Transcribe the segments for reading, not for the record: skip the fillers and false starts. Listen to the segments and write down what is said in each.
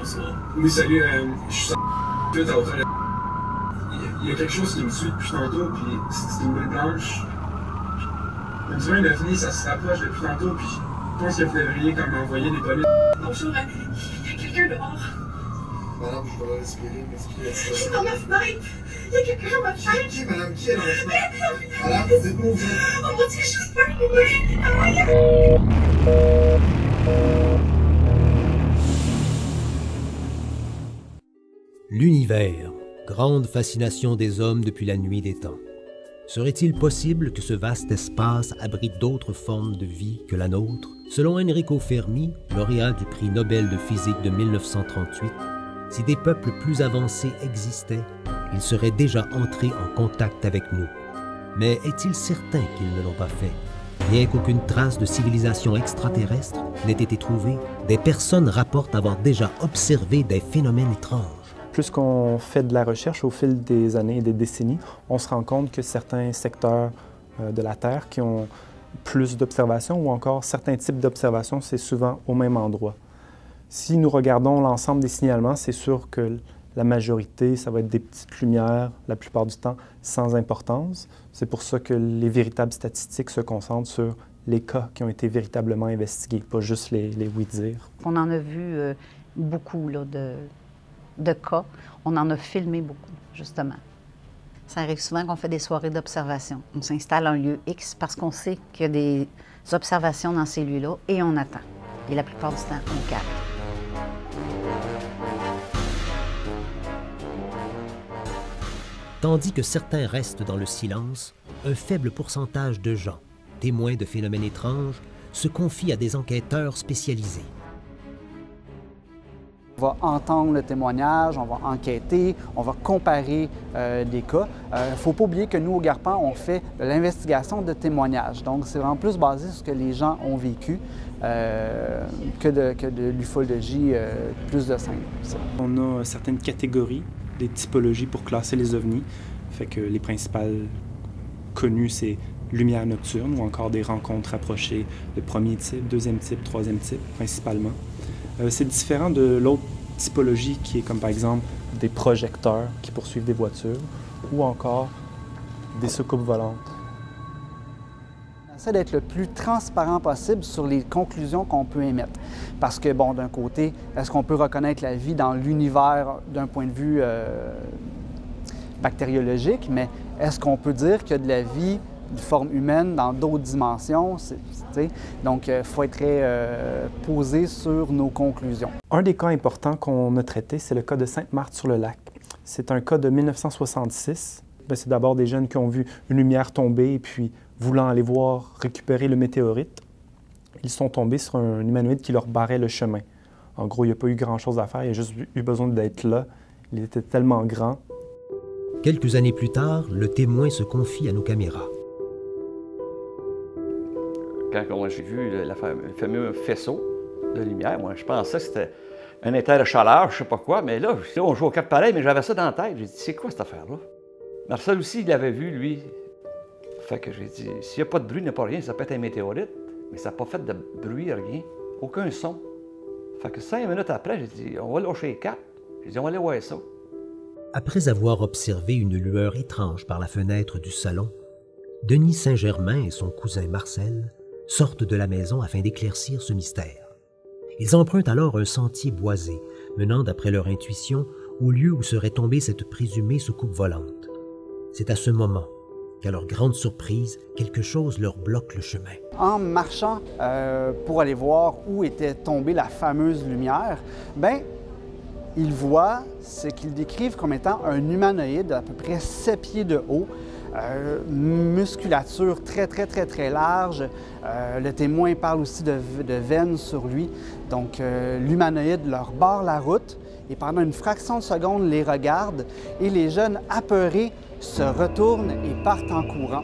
Bonsoir. Oui, salut, je suis tout à hauteur. Il y a quelque chose qui me suit depuis tantôt, puis c'est une boule blanche. On dirait un ovni, ça se rapproche depuis tantôt, puis je pense que vous devriez comme envoyer des polices. Bonjour, il y a quelqu'un dehors. Madame, je vais respirer, m'expliquer la situation. Qui est dans ma fenêtre? Il y a quelqu'un dans ma fenêtre. Qui, madame? Qui est dans la fenêtre? Madame, dites-moi où vous êtes. Oh mon Dieu, j'ai peur. L'univers, grande fascination des hommes depuis la nuit des temps. Serait-il possible que ce vaste espace abrite d'autres formes de vie que la nôtre? Selon Enrico Fermi, lauréat du prix Nobel de physique de 1938, si des peuples plus avancés existaient, ils seraient déjà entrés en contact avec nous. Mais est-il certain qu'ils ne l'ont pas fait? Bien qu'aucune trace de civilisation extraterrestre n'ait été trouvée, des personnes rapportent avoir déjà observé des phénomènes étranges. Plus qu'on fait de la recherche au fil des années et des décennies, on se rend compte que certains secteurs de la Terre qui ont plus d'observations ou encore certains types d'observations, c'est souvent au même endroit. Si nous regardons l'ensemble des signalements, c'est sûr que la majorité, ça va être des petites lumières, la plupart du temps sans importance. C'est pour ça que les véritables statistiques se concentrent sur les cas qui ont été véritablement investigués, pas juste les oui-dire. On en a vu beaucoup là, de cas. On en a filmé beaucoup, justement. Ça arrive souvent qu'on fait des soirées d'observation. On s'installe à un lieu X parce qu'on sait qu'il y a des observations dans ces lieux-là et on attend. Et la plupart du temps, on capte. Tandis que certains restent dans le silence, un faible pourcentage de gens, témoins de phénomènes étranges, se confient à des enquêteurs spécialisés. On va entendre le témoignage, on va enquêter, on va comparer des cas. Il ne faut pas oublier que nous, au Garpan, on fait de l'investigation de témoignages. Donc, c'est vraiment plus basé sur ce que les gens ont vécu que de l'ufologie plus de simple. On a certaines catégories, des typologies pour classer les ovnis. Fait que les principales connues, c'est lumière nocturne ou encore des rencontres rapprochées de premier type, deuxième type, troisième type, principalement. C'est différent de l'autre typologie qui est comme par exemple des projecteurs qui poursuivent des voitures ou encore des soucoupes volantes. On essaie d'être le plus transparent possible sur les conclusions qu'on peut émettre. Parce que, bon, d'un côté, est-ce qu'on peut reconnaître la vie dans l'univers d'un point de vue bactériologique, mais est-ce qu'on peut dire qu'il y a de la vie de forme humaine dans d'autres dimensions? Donc, il faut être très posé sur nos conclusions. Un des cas importants qu'on a traité, c'est le cas de Sainte-Marthe-sur-le-Lac. C'est un cas de 1966. C'est d'abord des jeunes qui ont vu une lumière tomber et puis, voulant aller voir récupérer le météorite, ils sont tombés sur un humanoïde qui leur barrait le chemin. En gros, il n'y a pas eu grand-chose à faire, il a juste eu besoin d'être là. Il était tellement grand. Quelques années plus tard, le témoin se confie à nos caméras. Quand j'ai vu le fameux faisceau de lumière, moi, je pensais que c'était un éther de chaleur, je sais pas quoi, mais là, on joue au cap pareil, mais j'avais ça dans la tête. J'ai dit, c'est quoi cette affaire-là? Marcel aussi, il l'avait vu, lui. Fait que j'ai dit, s'il n'y a pas de bruit, il n'y a pas rien, ça peut être un météorite, mais ça n'a pas fait de bruit, rien, aucun son. Fait que 5 minutes après, j'ai dit, on va lâcher les cartes. J'ai dit, on va aller voir ça. Après avoir observé une lueur étrange par la fenêtre du salon, Denis Saint-Germain et son cousin Marcel sortent de la maison afin d'éclaircir ce mystère. Ils empruntent alors un sentier boisé, menant d'après leur intuition au lieu où serait tombée cette présumée soucoupe volante. C'est à ce moment qu'à leur grande surprise, quelque chose leur bloque le chemin. En marchant pour aller voir où était tombée la fameuse lumière, ils voient ce qu'ils décrivent comme étant un humanoïde d'à peu près 7 pieds de haut, musculature très large. Le témoin parle aussi de veines sur lui. Donc, l'humanoïde leur barre la route et pendant une fraction de seconde les regarde et les jeunes apeurés se retournent et partent en courant.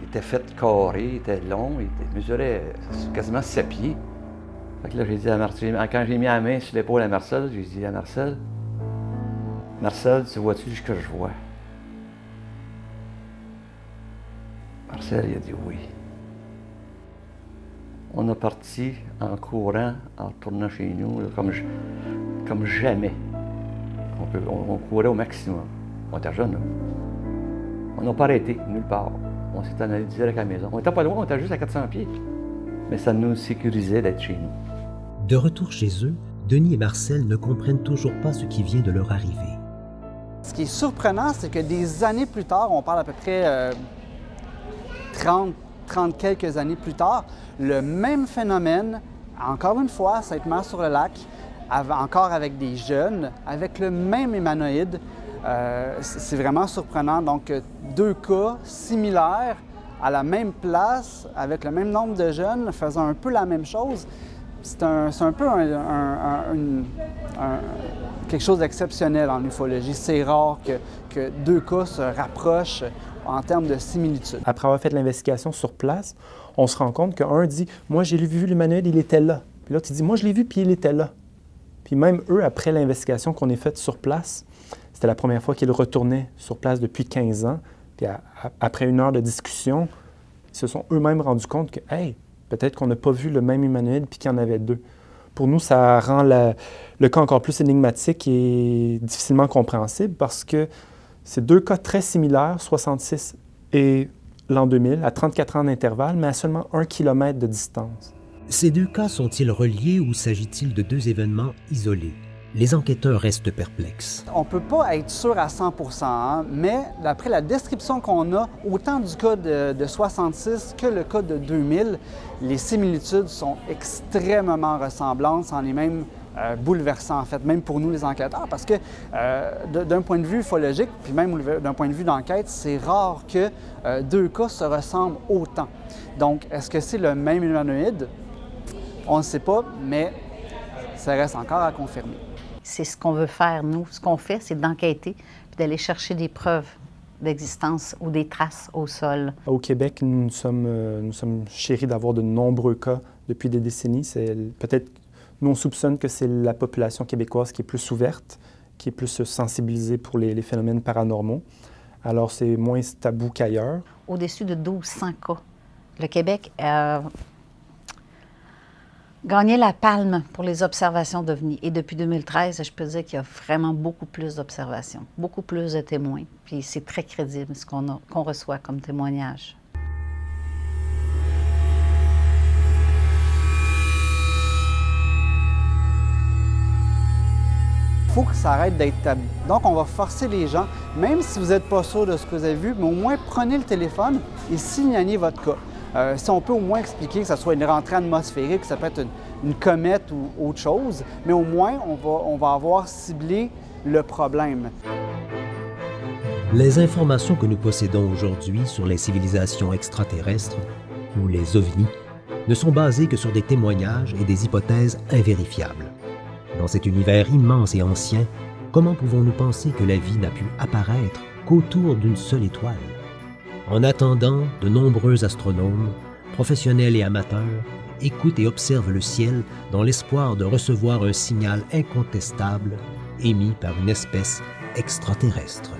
Il était fait carré, il était long, il mesurait quasiment 7 pieds. Fait que là, j'ai dit à Marcel, quand j'ai mis la main sur l'épaule à Marcel, j'ai dit à Marcel, Marcel, tu vois-tu ce que je vois? Marcel, il a dit oui. On est parti en courant, en retournant chez nous, là, comme jamais. On courait au maximum. On était jeunes, là. On n'a pas arrêté, nulle part. On s'est en allé direct à la maison. On n'était pas loin, on était juste à 400 pieds. Mais ça nous sécurisait d'être chez nous. De retour chez eux, Denis et Marcel ne comprennent toujours pas ce qui vient de leur arriver. Ce qui est surprenant, c'est que des années plus tard, on parle à peu près 30 quelques années plus tard, le même phénomène, encore une fois, à Sainte-Mère-sur-le-Lac, encore avec des jeunes, avec le même humanoïde. C'est vraiment surprenant. Donc, 2 cas similaires, à la même place, avec le même nombre de jeunes, faisant un peu la même chose. C'est un peu quelque chose d'exceptionnel en ufologie. C'est rare que 2 cas se rapprochent en termes de similitude. Après avoir fait l'investigation sur place, on se rend compte qu'un dit « Moi, j'ai vu l'humanoïde, il était là. » Puis l'autre, il dit « Moi, je l'ai vu, puis il était là. » Puis même eux, après l'investigation qu'on a faite sur place, c'était la première fois qu'ils retournaient sur place depuis 15 ans. Puis après 1 heure de discussion, ils se sont eux-mêmes rendus compte que « Hey, peut-être qu'on n'a pas vu le même humanoïde puis qu'il y en avait 2. » Pour nous, ça rend le cas encore plus énigmatique et difficilement compréhensible parce que c'est 2 cas très similaires, 66 et l'an 2000, à 34 ans d'intervalle, mais à seulement 1 kilomètre de distance. Ces 2 cas sont-ils reliés ou s'agit-il de 2 événements isolés? Les enquêteurs restent perplexes. On ne peut pas être sûr à 100%, hein, mais d'après la description qu'on a, autant du cas de 66 que le cas de 2000, les similitudes sont extrêmement ressemblantes, c'en est même bouleversant en fait, même pour nous les enquêteurs, parce que d'un point de vue ufologique, puis même d'un point de vue d'enquête, c'est rare que 2 cas se ressemblent autant. Donc, est-ce que c'est le même humanoïde? On ne sait pas, mais ça reste encore à confirmer. C'est ce qu'on veut faire, nous. Ce qu'on fait, c'est d'enquêter puis d'aller chercher des preuves d'existence ou des traces au sol. Au Québec, nous sommes chéris d'avoir de nombreux cas depuis des décennies. Peut-être, nous, on soupçonne que c'est la population québécoise qui est plus ouverte, qui est plus sensibilisée pour les phénomènes paranormaux. Alors, c'est moins tabou qu'ailleurs. Au-dessus de 1200 cas. Le Québec a gagné la palme pour les observations d'OVNI. Et depuis 2013, je peux dire qu'il y a vraiment beaucoup plus d'observations, beaucoup plus de témoins. Puis c'est très crédible ce qu'on reçoit comme témoignage. Il faut que ça arrête d'être tabou. Donc, on va forcer les gens, même si vous n'êtes pas sûr de ce que vous avez vu, mais au moins prenez le téléphone et signalez votre cas. Si on peut au moins expliquer que ce soit une rentrée atmosphérique, que ça peut être une comète ou autre chose, mais au moins, on va avoir ciblé le problème. Les informations que nous possédons aujourd'hui sur les civilisations extraterrestres, ou les OVNI, ne sont basées que sur des témoignages et des hypothèses invérifiables. Dans cet univers immense et ancien, comment pouvons-nous penser que la vie n'a pu apparaître qu'autour d'une seule étoile? En attendant, de nombreux astronomes, professionnels et amateurs, écoutent et observent le ciel dans l'espoir de recevoir un signal incontestable émis par une espèce extraterrestre.